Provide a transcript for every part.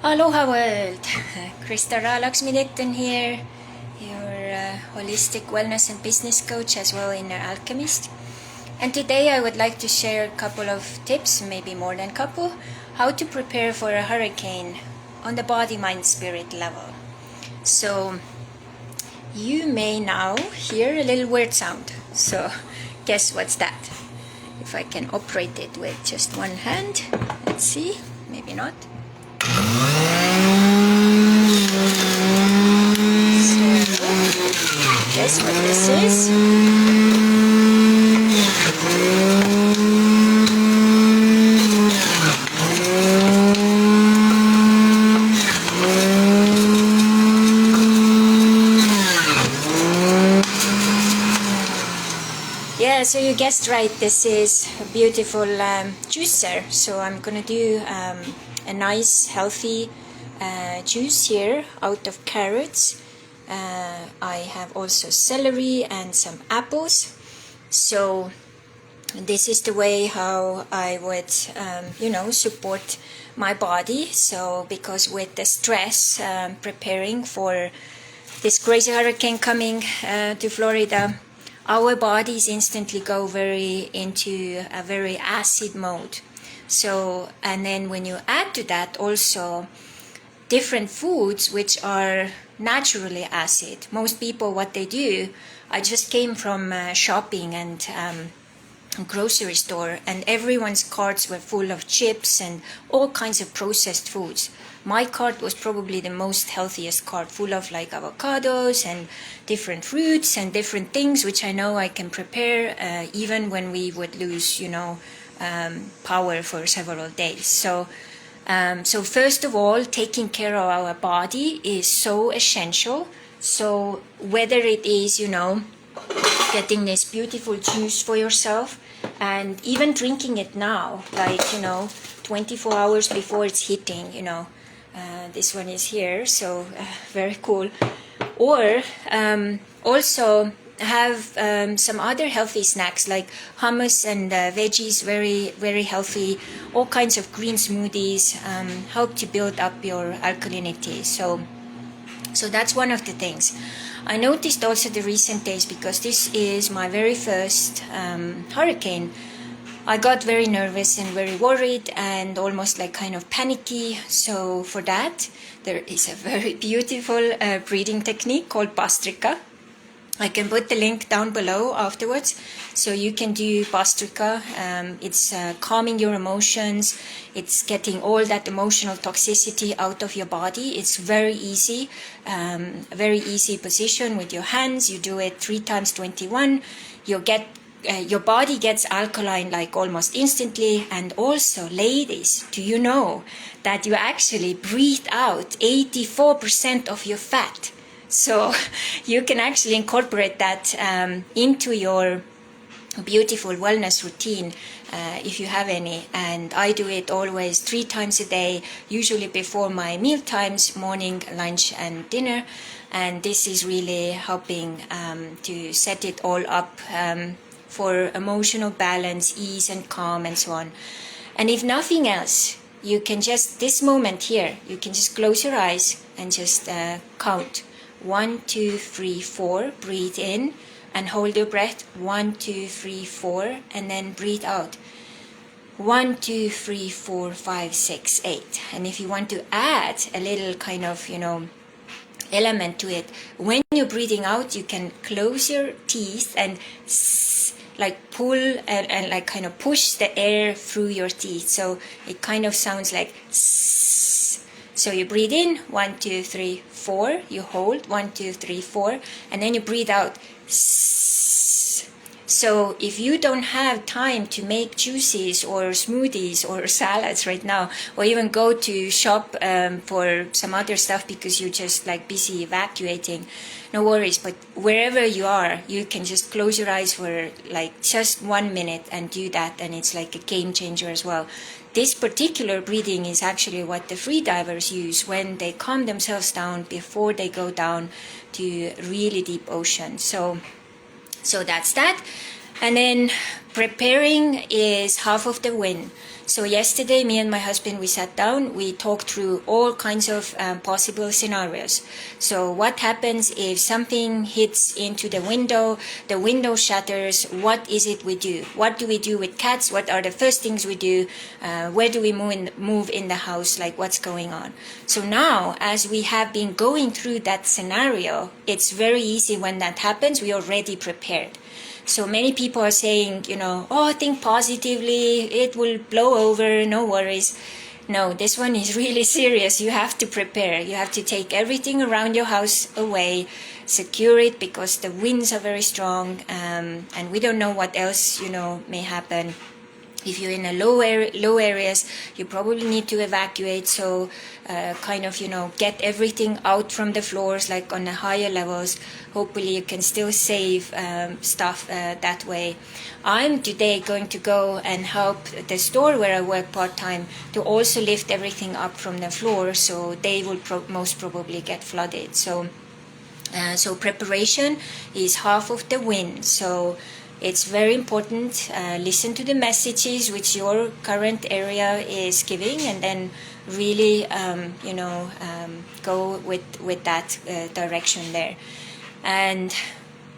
Aloha world, Krista Lakshmi here, your holistic wellness and business coach as well inner alchemist. And today I would like to share a couple of tips, maybe more than a couple, how to prepare for a hurricane on the body, mind, spirit level. So you may now hear a little weird sound. So guess what's that? If I can operate it with just one hand, let's see, maybe not. Guess what this is? Yeah, so you guessed right, this is a beautiful juicer. So I'm gonna do a nice healthy juice here out of carrots. I have also celery and some apples. So this is the way how I would support my body. So because with the stress preparing for this crazy hurricane coming to Florida, our bodies instantly go into a very acid mode. So, and then when you add to that also different foods which are naturally acid. Most people, what they do, I just came from shopping and grocery store, and everyone's carts were full of chips and all kinds of processed foods. My cart was probably the most healthiest cart, full of like avocados and different fruits and different things which I know I can prepare even when we would lose power for several days. So first of all, taking care of our body is so essential. So whether it is, getting this beautiful juice for yourself and even drinking it now, like, 24 hours before it's hitting, this one is here, so very cool. Or also have some other healthy snacks like hummus and veggies, very, very healthy. All kinds of green smoothies help to build up your alkalinity. So that's one of the things. I noticed also the recent days, because this is my very first hurricane, I got very nervous and very worried and almost like kind of panicky. So for that, there is a very beautiful breathing technique called Bhastrika. I can put the link down below afterwards, so you can do Bhastrika. It's calming your emotions. It's getting all that emotional toxicity out of your body. It's very easy position with your hands. You do it 3 times 21. Your body gets alkaline like almost instantly. And also, ladies, do you know that you actually breathe out 84% of your fat? So you can actually incorporate that into your beautiful wellness routine if you have any. And I do it always 3 times a day, usually before my meal times, morning, lunch and dinner. And this is really helping to set it all up for emotional balance, ease and calm and so on. And if nothing else, you can just, this moment here, you can just close your eyes and just count. 1, 2, 3, 4, breathe in and hold your breath. 1, 2, 3, 4, and then breathe out. 1, 2, 3, 4, 5, 6, 8. And if you want to add a little kind of, element to it, when you're breathing out, you can close your teeth and like pull and like kind of push the air through your teeth. So it kind of sounds like so you breathe in, 1, 2, 3, 4, you hold, 1, 2, 3, 4, and then you breathe out. So if you don't have time to make juices or smoothies or salads right now, or even go to shop for some other stuff because you're just like busy evacuating, no worries. But wherever you are, you can just close your eyes for like just 1 minute and do that, and it's like a game changer as well. This particular breathing is actually what the free divers use when they calm themselves down before they go down to really deep ocean. So that's that. And then preparing is half of the win. So yesterday, me and my husband, we sat down, we talked through all kinds of possible scenarios. So what happens if something hits into the window shatters, what is it we do? What do we do with cats? What are the first things we do? Where do we move in the house? Like, what's going on? So now, as we have been going through that scenario, it's very easy when that happens, we are already prepared. So many people are saying, oh, think positively, it will blow over, no worries. No, this one is really serious. You have to prepare. You have to take everything around your house away, secure it, because the winds are very strong, and we don't know what else, may happen. If you're in a low areas, you probably need to evacuate. So get everything out from the floors, like on the higher levels. Hopefully you can still save stuff that way. I'm today going to go and help the store where I work part-time to also lift everything up from the floor, so they will most probably get flooded. So preparation is half of the win. So it's very important. Listen to the messages which your current area is giving, and then really, go with that direction there. And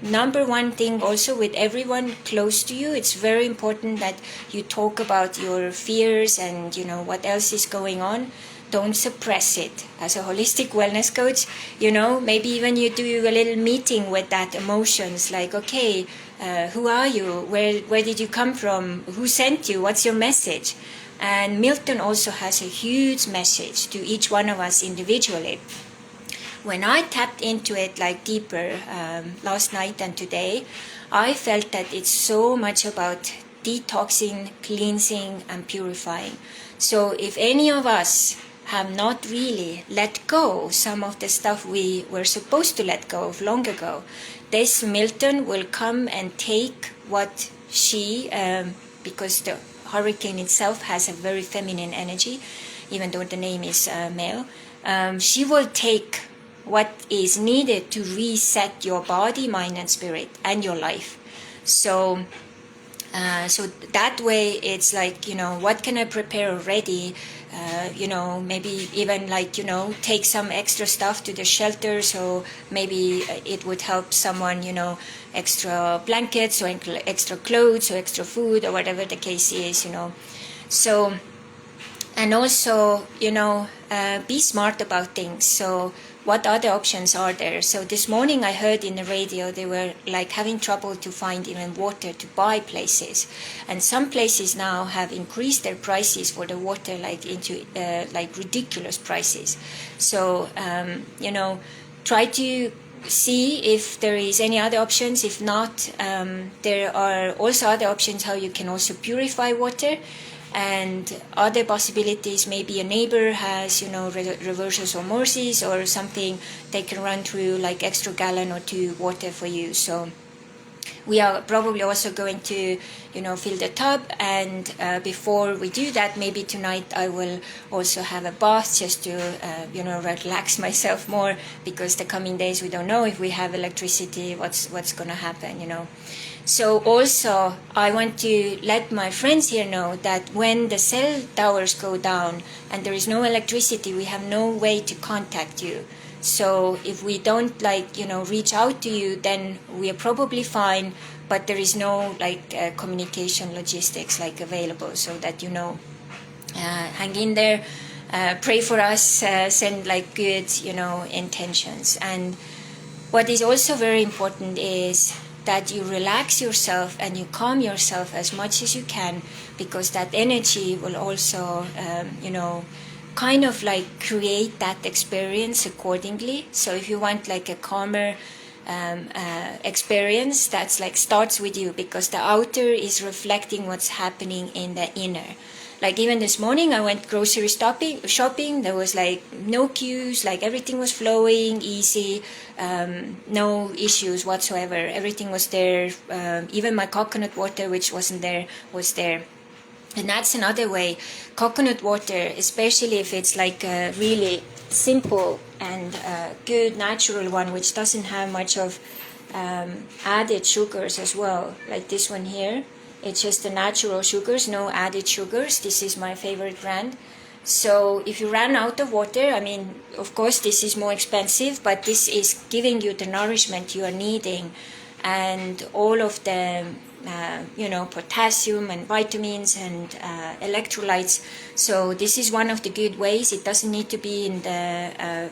number one thing also, with everyone close to you, it's very important that you talk about your fears and, what else is going on. Don't suppress it. As a holistic wellness coach, maybe even you do a little meeting with that emotions, like, okay, who are you? Where did you come from? Who sent you? What's your message? And Milton also has a huge message to each one of us individually. When I tapped into it like deeper last night and today, I felt that it's so much about detoxing, cleansing, and purifying. So if any of us have not really let go some of the stuff we were supposed to let go of long ago, this Milton will come and take what she, because the hurricane itself has a very feminine energy, even though the name is male, she will take what is needed to reset your body, mind, and spirit, and your life. So that way, it's like, what can I prepare already? Maybe even take some extra stuff to the shelter. So maybe it would help someone, extra blankets or extra clothes or extra food or whatever the case is, So, and also, be smart about things. So what other options are there? So this morning I heard in the radio they were like having trouble to find even water to buy places, and some places now have increased their prices for the water into ridiculous prices. So try to see if there is any other options. If not, there are also other options how you can also purify water. And other possibilities, maybe a neighbor has, reverse osmosis or something, they can run through like extra gallon or two water for you. So we are probably also going to, fill the tub. And before we do that, maybe tonight I will also have a bath just to, relax myself more, because the coming days we don't know if we have electricity, what's going to happen, So also, I want to let my friends here know that when the cell towers go down and there is no electricity, we have no way to contact you. So if we don't reach out to you, then we are probably fine, but there is no communication logistics available, so that hang in there, pray for us, send good intentions. And what is also very important is that you relax yourself and you calm yourself as much as you can, because that energy will also, create that experience accordingly. So if you want a calmer experience, that's starts with you, because the outer is reflecting what's happening in the inner. Even this morning, I went grocery shopping. There was no queues, everything was flowing, easy, no issues whatsoever. Everything was there. Even my coconut water, which wasn't there, was there. And that's another way. Coconut water, especially if it's a really simple and good natural one, which doesn't have much of added sugars as well, like this one here. It's just the natural sugars, no added sugars. This is my favorite brand. So if you run out of water, I mean, of course this is more expensive, but this is giving you the nourishment you are needing, and all of the potassium and vitamins and electrolytes. So this is one of the good ways. It doesn't need to be in the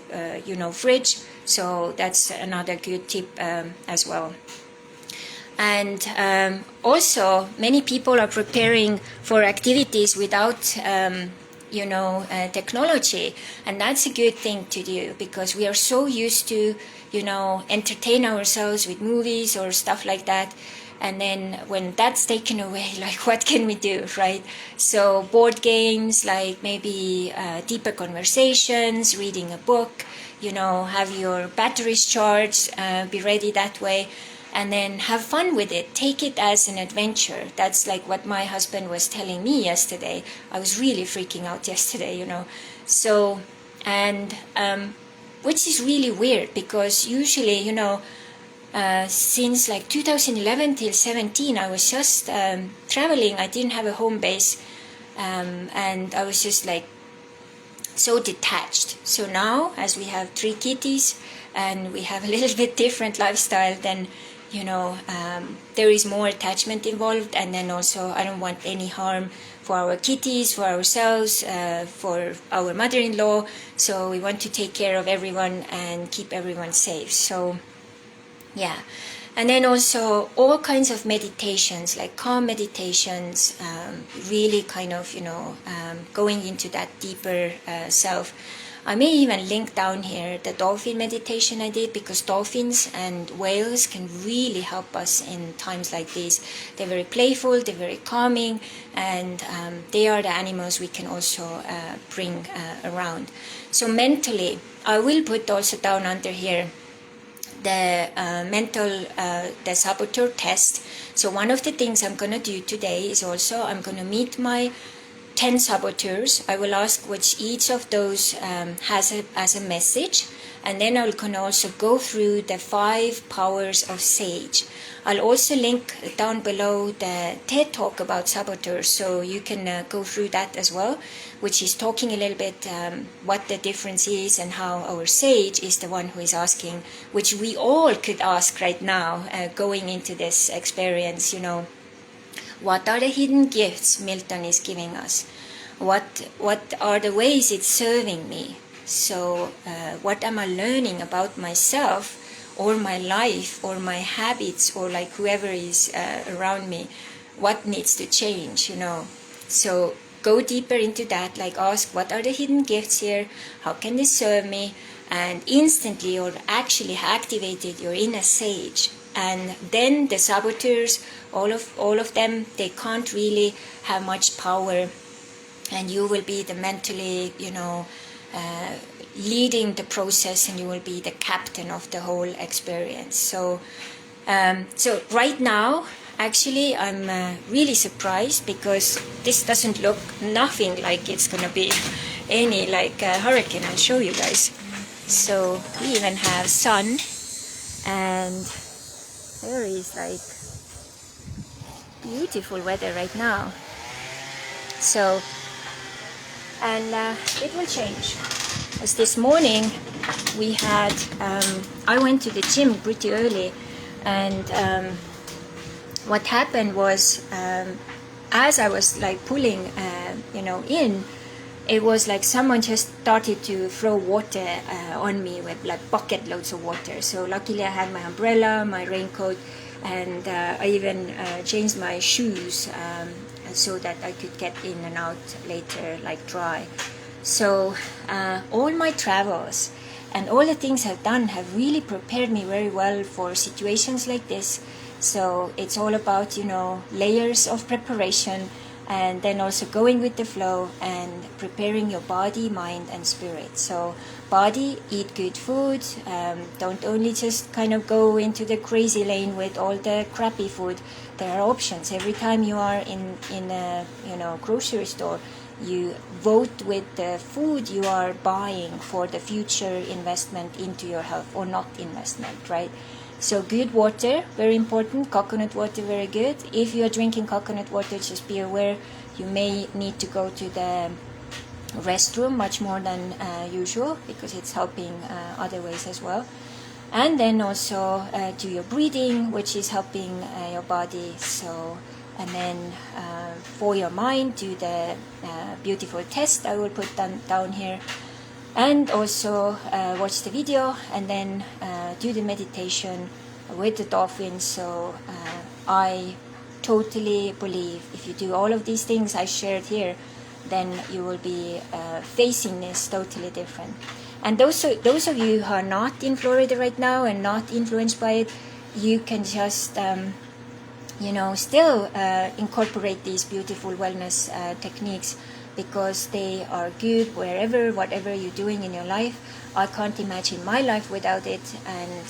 fridge. So that's another good tip as well. And also, many people are preparing for activities without technology, and that's a good thing to do, because we are so used to entertain ourselves with movies or stuff like that. And then when that's taken away, like, what can we do, right? So board games, like maybe deeper conversations, reading a book, have your batteries charged, be ready that way, and then have fun with it. Take it as an adventure. That's like what my husband was telling me yesterday. I was really freaking out yesterday, So, and which is really weird, because usually, since like 2011 till 17, I was just traveling. I didn't have a home base, and I was just like so detached. So now, as we have 3 kitties and we have a little bit different lifestyle, then there is more attachment involved. And then also, I don't want any harm for our kitties, for ourselves, for our mother-in-law. So we want to take care of everyone and keep everyone safe. So yeah. And then also all kinds of meditations, like calm meditations, really kind of, going into that deeper self. I may even link down here the dolphin meditation I did, because dolphins and whales can really help us in times like these. They're very playful, they're very calming, and they are the animals we can also bring around. So mentally, I will put also down under here the the saboteur test. So one of the things I'm going to do today is also, I'm going to meet my 10 saboteurs. I will ask which each of those has as a message, and then I can also go through the 5 powers of sage. I'll also link down below the TED Talk about saboteurs, so you can go through that as well, which is talking a little bit what the difference is, and how our sage is the one who is asking, which we all could ask right now, going into this experience, what are the hidden gifts Milton is giving us? What are the ways it's serving me? So what am I learning about myself, or my life, or my habits, or like whoever is around me? What needs to change, So go deeper into that, like ask, what are the hidden gifts here? How can they serve me? And instantly, or actually activated your inner sage. And then the saboteurs, all of them, they can't really have much power, and you will be the mentally, leading the process, and you will be the captain of the whole experience. So right now, actually, I'm really surprised, because this doesn't look nothing like it's gonna be any like hurricane. I'll show you guys. So we even have sun, and there is like beautiful weather right now. So, and it will change. As this morning we had, I went to the gym pretty early, and what happened was, as I was like pulling, in, it was like someone just started to throw water on me with like bucket loads of water. So luckily I had my umbrella, my raincoat, and I even changed my shoes so that I could get in and out later, like dry. So all my travels and all the things I've done have really prepared me very well for situations like this. So it's all about, layers of preparation, and then also going with the flow and preparing your body, mind, and spirit. So body, eat good food. Don't only just kind of go into the crazy lane with all the crappy food. There are options. Every time you are in a grocery store, you vote with the food you are buying for the future investment into your health, or not investment, right? So good water, very important. Coconut water, very good. If you are drinking coconut water, just be aware you may need to go to the restroom much more than usual, because it's helping other ways as well. And then also do your breathing, which is helping your body. So, and then for your mind, do the beautiful test I will put down here. And also watch the video, and then do the meditation with the dolphins. So I totally believe if you do all of these things I shared here, then you will be facing this totally different. And those of you who are not in Florida right now and not influenced by it, you can just still incorporate these beautiful wellness techniques, because they are good whatever you're doing in your life. I can't imagine my life without it, and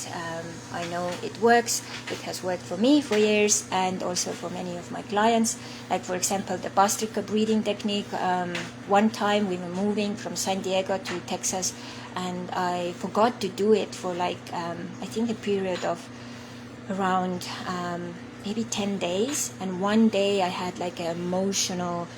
I know it works. It has worked for me for years, and also for many of my clients. Like, for example, the Bhastrika breathing technique. One time we were moving from San Diego to Texas, and I forgot to do it for I think a period of around maybe 10 days. And one day I had like an emotional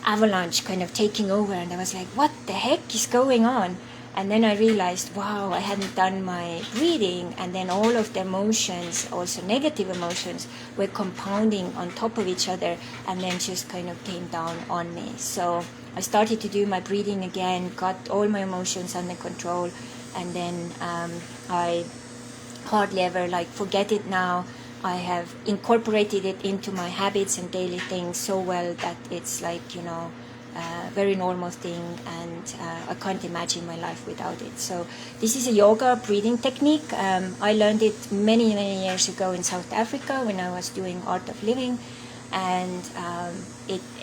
avalanche kind of taking over, and I was like, what the heck is going on? And then I realized, wow, I hadn't done my breathing, and then all of the emotions, also negative emotions, were compounding on top of each other, and then just kind of came down on me. So I started to do my breathing again, got all my emotions under control, and then I hardly ever forget it now. I have incorporated it into my habits and daily things so well that it's very normal thing, and I can't imagine my life without it. So this is a yoga breathing technique. I learned it many years ago in South Africa when I was doing Art of Living, and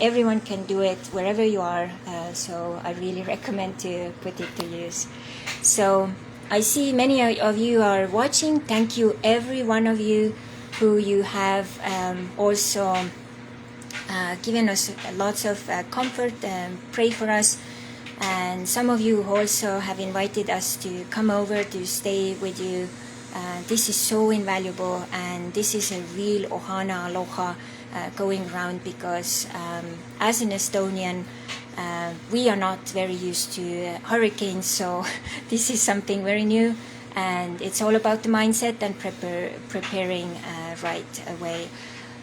everyone can do it wherever you are. So I really recommend to put it to use. So I see many of you are watching. Thank you, every one of you who you have also given us lots of comfort and pray for us. And some of you also have invited us to come over to stay with you. This is so invaluable, and this is a real ohana aloha going around, because as an Estonian, we are not very used to hurricanes, so this is something very new, and it's all about the mindset and preparing right away.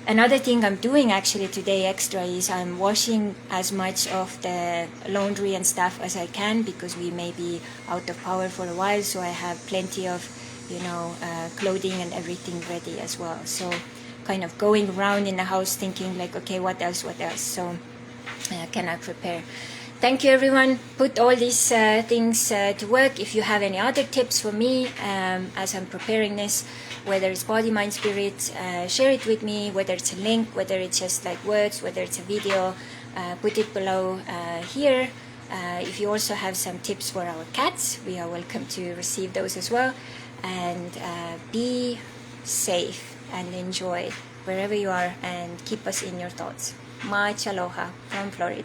Another thing I'm doing actually today extra is I'm washing as much of the laundry and stuff as I can, because we may be out of power for a while, so I have plenty of clothing and everything ready as well. So kind of going around in the house thinking okay, what else, so can I prepare? Thank you, everyone. Put all these things to work. If you have any other tips for me as I'm preparing this, whether it's body, mind, spirit, share it with me, whether it's a link, whether it's just words, whether it's a video, put it below here. If you also have some tips for our cats, we are welcome to receive those as well. And be safe and enjoy wherever you are, and keep us in your thoughts. Much aloha from Florida.